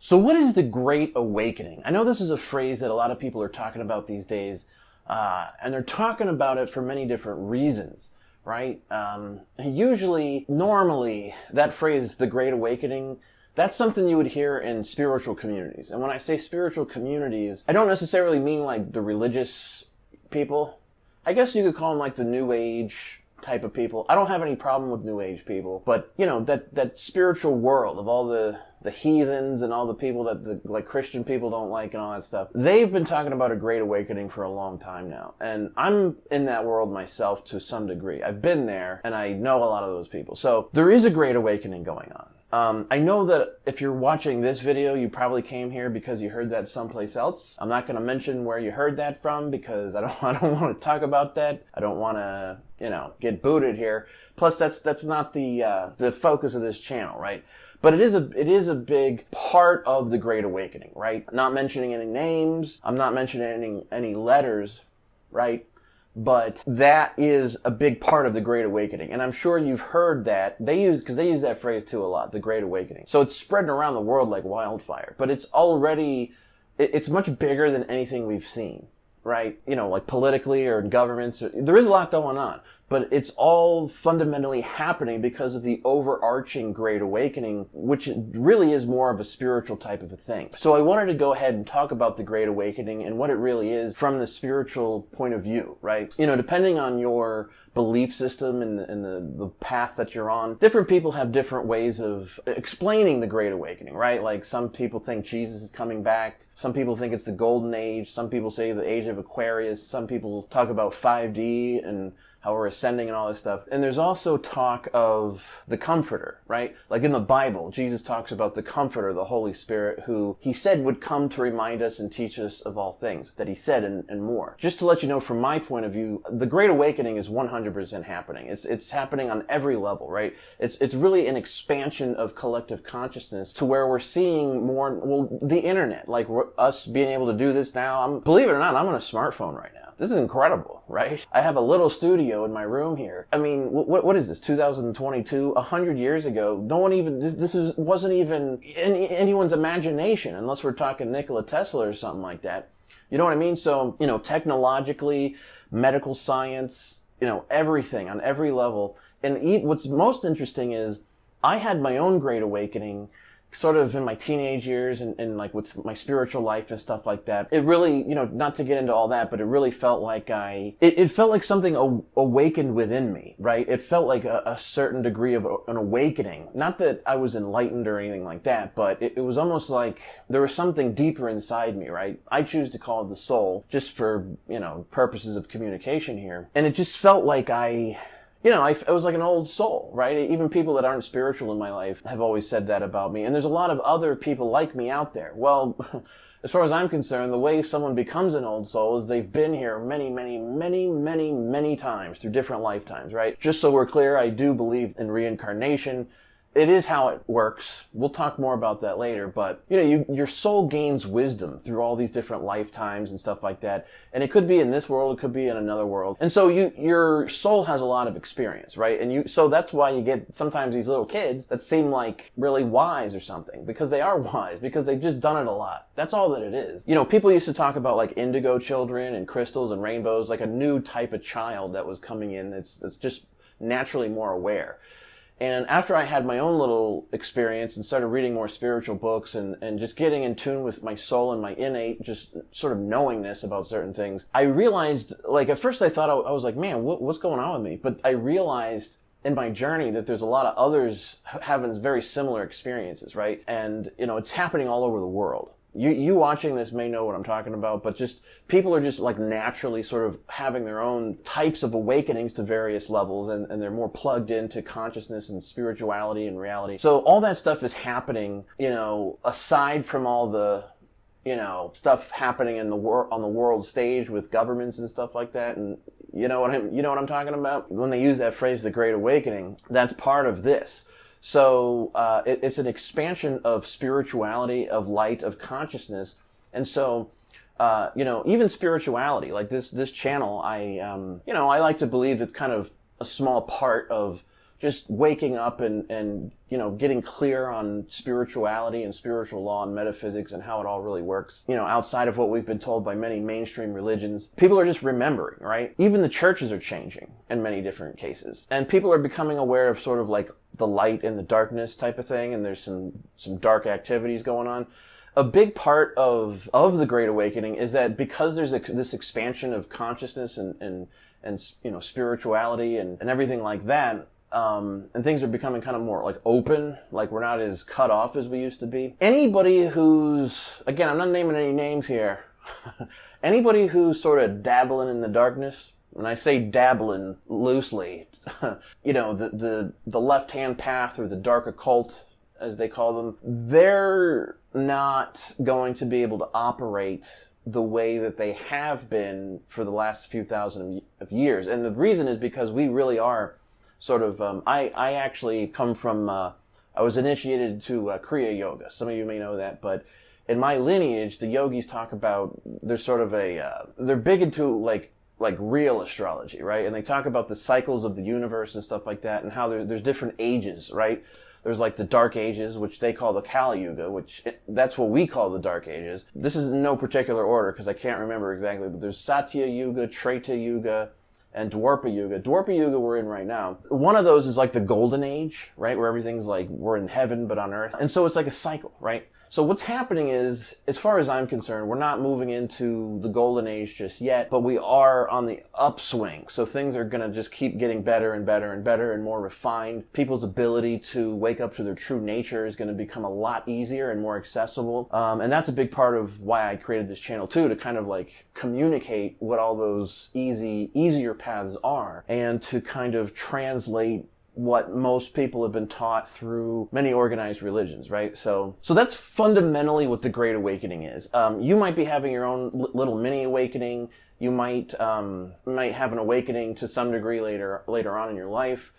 So what is the Great Awakening? I know this is a phrase that a lot of people are talking about these days, and they're talking about it for many different reasons, right? Normally, that phrase, the Great Awakening, that's something you would hear in spiritual communities. And when I say spiritual communities, I don't necessarily mean like the religious people. I guess you could call them like the New Age type of people. I don't have any problem with New Age people, but you know, that spiritual world of all the heathens and all the people that the like Christian people don't like and all that stuff. They've been talking about a Great Awakening for a long time now. And I'm in that world myself to some degree. I've been there and I know a lot of those people. So there is a Great Awakening going on. I know that if you're watching this video, you probably came here because you heard that someplace else. I'm not going to mention where you heard that from because I don't want to talk about that. I don't want to, get booted here. Plus, that's not the focus of this channel, right? But it is a big part of the Great Awakening, right? Not mentioning any names. I'm not mentioning any letters, right? But that is a big part of the Great Awakening. And I'm sure you've heard that. Because they use that phrase too a lot, the Great Awakening. So it's spreading around the world like wildfire. But it's much bigger than anything we've seen, right? Like politically or in governments. There is a lot going on. But it's all fundamentally happening because of the overarching Great Awakening, which really is more of a spiritual type of a thing. So I wanted to go ahead and talk about the Great Awakening and what it really is from the spiritual point of view, right? Depending on your belief system and the path that you're on, different people have different ways of explaining the Great Awakening, right? Like some people think Jesus is coming back. Some people think it's the Golden Age. Some people say the Age of Aquarius. Some people talk about 5D and how we're ascending and all this stuff. And there's also talk of the Comforter, right? Like in the Bible, Jesus talks about the Comforter, the Holy Spirit, who he said would come to remind us and teach us of all things that he said and more. Just to let you know, from my point of view, the Great Awakening is 100% happening. It's happening on every level, right? It's really an expansion of collective consciousness to where we're seeing more, the internet, like us being able to do this now. Believe it or not, I'm on a smartphone right now. This is incredible, right? I have a little studio in my room here. I mean, what is this, 2022? 100 years ago, no one even, wasn't even in anyone's imagination, unless we're talking Nikola Tesla or something like that. You know what I mean? So, technologically, medical science, everything on every level. And what's most interesting is I had my own Great Awakening sort of in my teenage years and like with my spiritual life and stuff like that. It really, not to get into all that, but it really felt like it felt like something awakened within me, right? It felt like a certain degree of an awakening. Not that I was enlightened or anything like that, but it was almost like there was something deeper inside me, right? I choose to call it the soul just for, purposes of communication here. And it just felt like I was like an old soul, right? Even people that aren't spiritual in my life have always said that about me. And there's a lot of other people like me out there. Well, as far as I'm concerned, the way someone becomes an old soul is they've been here many, many, many, many, many times through different lifetimes, right? Just so we're clear, I do believe in reincarnation. It is how it works. We'll talk more about that later, but your soul gains wisdom through all these different lifetimes and stuff like that. And it could be in this world, it could be in another world. And so your soul has a lot of experience, right? And so that's why you get sometimes these little kids that seem like really wise or something, because they are wise, because they've just done it a lot. That's all that it is. People used to talk about like indigo children and crystals and rainbows, like a new type of child that was coming in that's just naturally more aware. And after I had my own little experience and started reading more spiritual books and just getting in tune with my soul and my innate just sort of knowingness about certain things, I realized, like at first I thought I was like, man, what's going on with me? But I realized in my journey that there's a lot of others having very similar experiences, right? And, it's happening all over the world. You watching this may know what I'm talking about, but just people are just like naturally sort of having their own types of awakenings to various levels, and they're more plugged into consciousness and spirituality and reality. So all that stuff is happening, aside from all the, stuff happening in on the world stage with governments and stuff like that. And you know what I'm talking about? When they use that phrase, the Great Awakening, that's part of this. So it's an expansion of spirituality, of light, of consciousness. And so, even spirituality, like this channel, I like to believe it's kind of a small part of just waking up and getting clear on spirituality and spiritual law and metaphysics and how it all really works, outside of what we've been told by many mainstream religions. People are just remembering, right? Even the churches are changing in many different cases. And people are becoming aware of sort of like the light and the darkness type of thing, and there's some dark activities going on. A big part of the Great Awakening is that because there's this expansion of consciousness and spirituality and everything like that, and things are becoming kind of more like open, like we're not as cut off as we used to be. Anybody who's, again, I'm not naming any names here, anybody who's sort of dabbling in the darkness, and I say dabbling loosely, the left-hand path or the dark occult, as they call them, they're not going to be able to operate the way that they have been for the last few thousand of years. And the reason is because we really are sort of, I actually come from, I was initiated to Kriya Yoga. Some of you may know that, but in my lineage, the yogis talk about, they're sort of they're big into like real astrology, right? And they talk about the cycles of the universe and stuff like that, and how there's different ages, right? There's like the Dark Ages, which they call the Kali Yuga, that's what we call the Dark Ages. This is in no particular order because I can't remember exactly, but there's Satya Yuga, Treta Yuga, and Dwapara Yuga. Dwapara Yuga we're in right now. One of those is like the Golden Age, right? Where everything's like, we're in heaven but on earth. And so it's like a cycle, right? So what's happening is, as far as I'm concerned, we're not moving into the Golden Age just yet, but we are on the upswing. So things are going to just keep getting better and better and better and more refined. People's ability to wake up to their true nature is going to become a lot easier and more accessible. And that's a big part of why I created this channel too, to kind of like communicate what all those easier paths are, and to kind of translate what most people have been taught through many organized religions, right? So that's fundamentally what the Great Awakening is. You might be having your own little mini awakening. You might have an awakening to some degree later on in your life.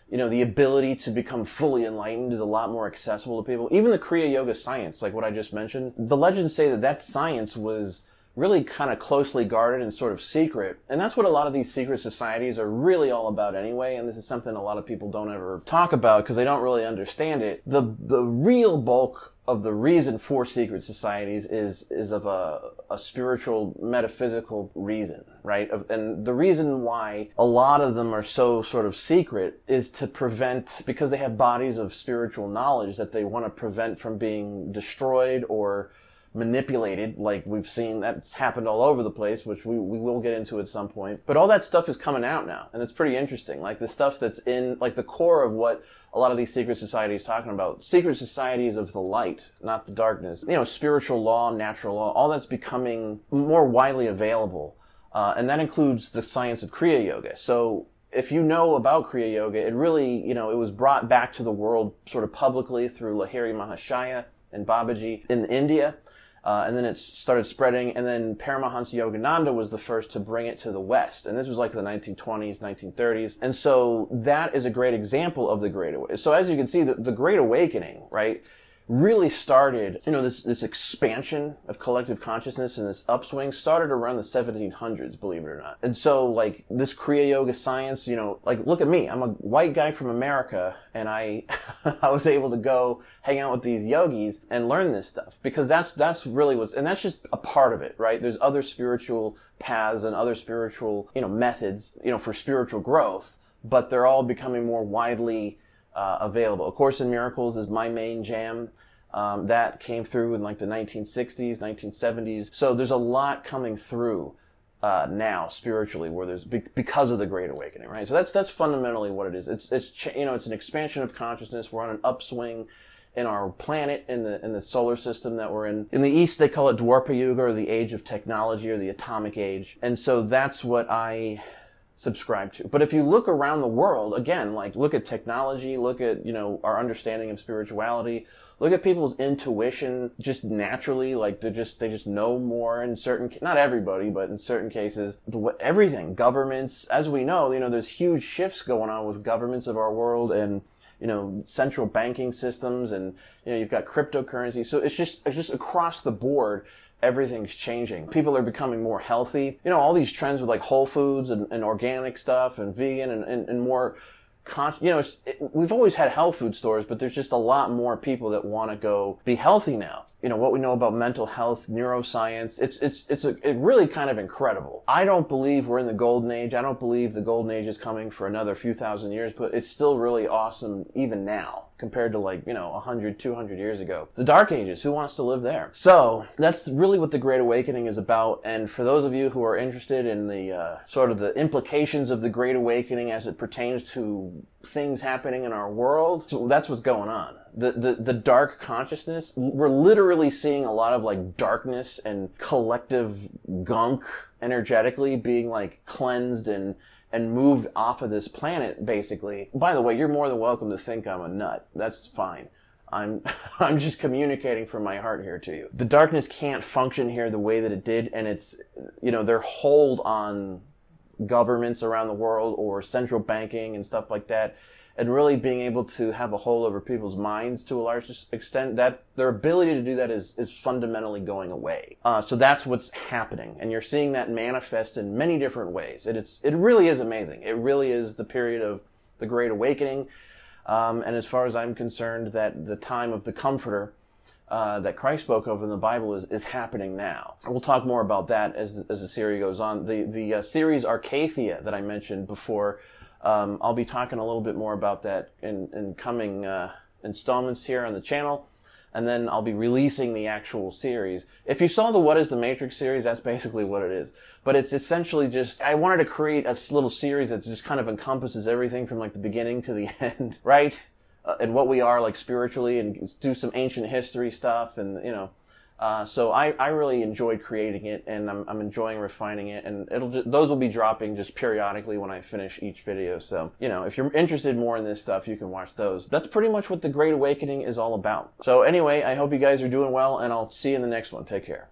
The ability to become fully enlightened is a lot more accessible to people. Even the Kriya Yoga science, like what I just mentioned, the legends say that science was really kind of closely guarded and sort of secret. And that's what a lot of these secret societies are really all about anyway. And this is something a lot of people don't ever talk about because they don't really understand it. The real bulk of the reason for secret societies is of a spiritual, metaphysical reason, right? And the reason why a lot of them are so sort of secret is to prevent, because they have bodies of spiritual knowledge that they want to prevent from being destroyed or manipulated, like we've seen that's happened all over the place, which we will get into at some point. But all that stuff is coming out now, and it's pretty interesting. Like the stuff that's in, like the core of what a lot of these secret societies talking about. Secret societies of the light, not the darkness. Spiritual law, natural law, all that's becoming more widely available. And that includes the science of Kriya Yoga. So if you know about Kriya Yoga, it really, it was brought back to the world sort of publicly through Lahiri Mahashaya and Babaji in India. And then it started spreading, and then Paramahansa Yogananda was the first to bring it to the West. And this was like the 1920s, 1930s. And so that is a great example of the Great Awakening. So as you can see, the Great Awakening, right, really started, this expansion of collective consciousness and this upswing started around the 1700s, believe it or not. And so, like, this Kriya Yoga science, like, look at me. I'm a white guy from America, and I was able to go hang out with these yogis and learn this stuff, because that's really and that's just a part of it, right? There's other spiritual paths and other spiritual, methods, for spiritual growth, but they're all becoming more widely available. A Course in Miracles is my main jam. That came through in like the 1960s, 1970s. So there's a lot coming through now spiritually, where there's because of the Great Awakening, right? So that's fundamentally what it is. It's an expansion of consciousness. We're on an upswing in our planet, in the solar system that we're in. In the East, they call it Dwapara Yuga, or the Age of Technology, or the Atomic Age. And so that's what I subscribe to. But if you look around the world, again, like look at technology, look at, our understanding of spirituality, look at people's intuition just naturally, like they just know more in certain, not everybody, but in certain cases, everything, governments, as we know, there's huge shifts going on with governments of our world and, central banking systems, and, you've got cryptocurrency. So it's just across the board. Everything's changing. People are becoming more healthy. All these trends with like whole foods and organic stuff and vegan and more we've always had health food stores, but there's just a lot more people that want to go be healthy now. What we know about mental health, neuroscience, it's really kind of incredible. I don't believe we're in the golden age. I don't believe the golden age is coming for another few thousand years, but it's still really awesome even now compared to 100, 200 years ago. The dark ages, who wants to live there? So that's really what the Great Awakening is about. And for those of you who are interested in the sort of the implications of the Great Awakening as it pertains to things happening in our world, so that's what's going on. The dark consciousness, we're literally seeing a lot of darkness and collective gunk energetically being cleansed and moved off of this planet, basically. By the way, you're more than welcome to think I'm a nut. That's fine. I'm just communicating from my heart here to you. The darkness can't function here the way that it did, and it's, their hold on governments around the world or central banking and stuff like that, and really being able to have a hold over people's minds to a large extent, that their ability to do that is fundamentally going away. So that's what's happening. And you're seeing that manifest in many different ways. It really is amazing. It really is the period of the Great Awakening. And as far as I'm concerned, that the time of the Comforter that Christ spoke of in the Bible is happening now. We'll talk more about that as the series goes on. The series Arcathia that I mentioned before, I'll be talking a little bit more about that in coming installments here on the channel, and then I'll be releasing the actual series. If you saw the What is the Matrix series, that's basically what it is. But it's essentially just, I wanted to create a little series that just kind of encompasses everything from the beginning to the end, right? And what we are spiritually, and do some ancient history stuff, and so I really enjoyed creating it, and I'm enjoying refining it, and those will be dropping just periodically when I finish each video. So if you're interested more in this stuff, you can watch those. That's pretty much what the Great Awakening is all about. So anyway, I hope you guys are doing well, and I'll see you in the next one. Take care.